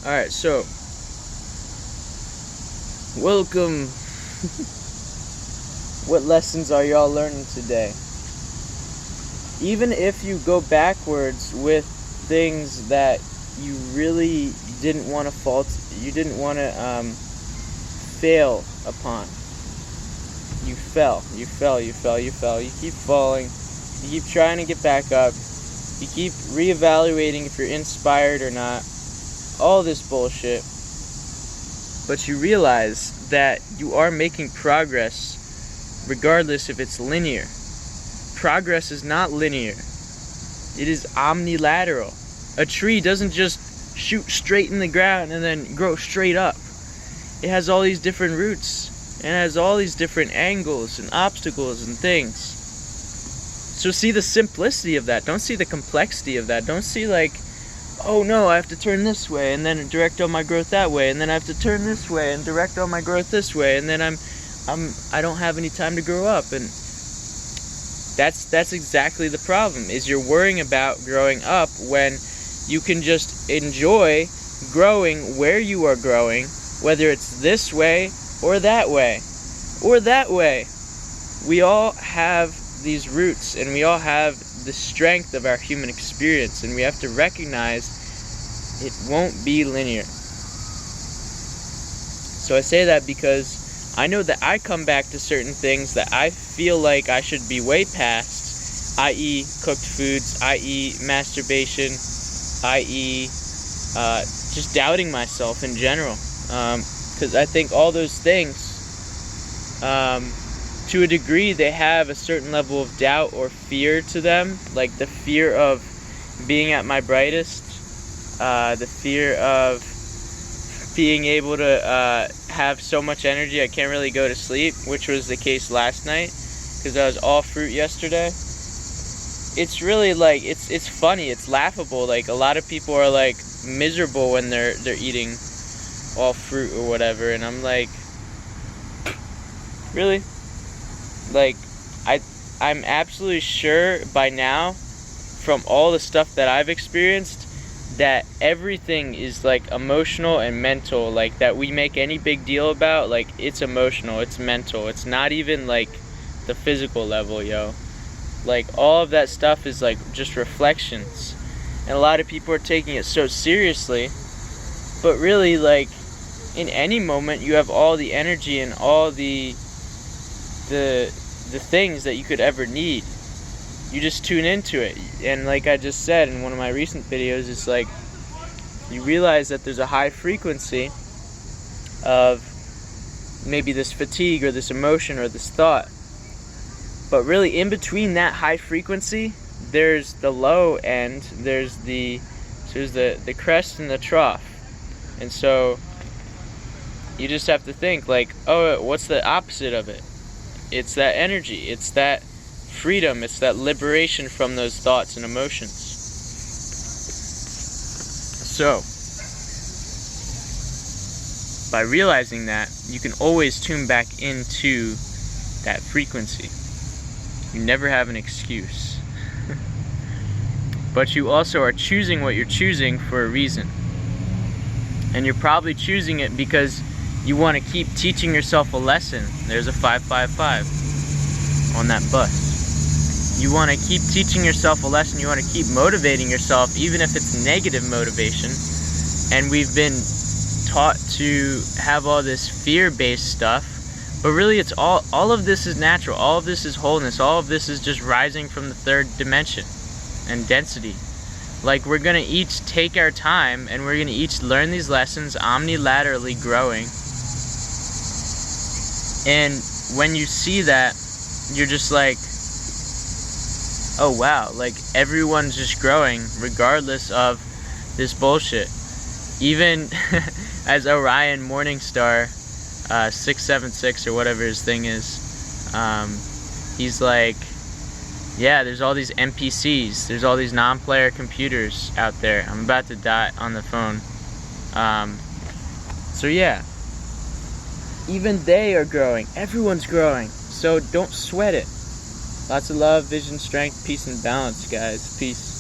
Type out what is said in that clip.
Alright, so welcome. What lessons are y'all learning today? Even if you go backwards with things that you really didn't want to you didn't want to fail upon. You fell. You keep falling. You keep trying to get back up. You keep reevaluating if you're inspired or not. All this bullshit. But you realize that you are making progress regardless if it's linear. Progress is not linear. It is omnilateral. A tree doesn't just shoot straight in the ground and then grow straight up. It has all these different roots. And it has all these different angles and obstacles and things. So see the simplicity of that. Don't see the complexity of that. Don't see like, oh no, I have to turn this way and then direct all my growth that way, and then I have to turn this way and direct all my growth this way, and then I don't have any time to grow up. And that's exactly the problem, is you're worrying about growing up when you can just enjoy growing where you are growing, whether it's this way or that way or that way. We all have these roots, and we all have the strength of our human experience, and we have to recognize it won't be linear. So I say that because I know that I come back to certain things that I feel like I should be way past, i.e. cooked foods, i.e. masturbation, i.e. just doubting myself in general. Because I think all those things, to a degree, they have a certain level of doubt or fear to them, like the fear of being at my brightest, the fear of being able to have so much energy I can't really go to sleep, which was the case last night because I was all fruit yesterday. It's really like, it's funny, it's laughable. Like, a lot of people are like miserable when they're eating all fruit or whatever, and I'm like, really? Like, I'm absolutely sure by now, from all the stuff that I've experienced, that everything is like emotional and mental. Like, that we make any big deal about, like, it's emotional, it's mental, it's not even like the physical level, yo. Like, all of that stuff is like just reflections, and a lot of people are taking it so seriously, but really, like, in any moment you have all the energy and all the things that you could ever need. You just tune into it. And like I just said in one of my recent videos, it's like you realize that there's a high frequency of maybe this fatigue or this emotion or this thought, but really in between that high frequency there's the low end, there's the crest and the trough. And so you just have to think like, oh, what's the opposite of it? It's that energy, it's that freedom, it's that liberation from those thoughts and emotions. So, by realizing that, you can always tune back into that frequency. You never have an excuse. But you also are choosing what you're choosing for a reason. And you're probably choosing it because you want to keep teaching yourself a lesson. There's a 555 on that bus. You want to keep teaching yourself a lesson. You want to keep motivating yourself, even if it's negative motivation. And we've been taught to have all this fear-based stuff, but really it's all of this is natural. All of this is wholeness. All of this is just rising from the third dimension and density. Like, we're going to each take our time, and we're going to each learn these lessons, omnilaterally growing. And when you see that, you're just like, oh wow, like, everyone's just growing regardless of this bullshit. Even as Orion Morningstar 676 or whatever his thing is, he's like, yeah, there's all these NPCs, there's all these non-player computers out there. I'm about to die on the phone. So yeah, even they are growing. Everyone's growing. So don't sweat it. Lots of love, vision, strength, peace, and balance, guys. Peace.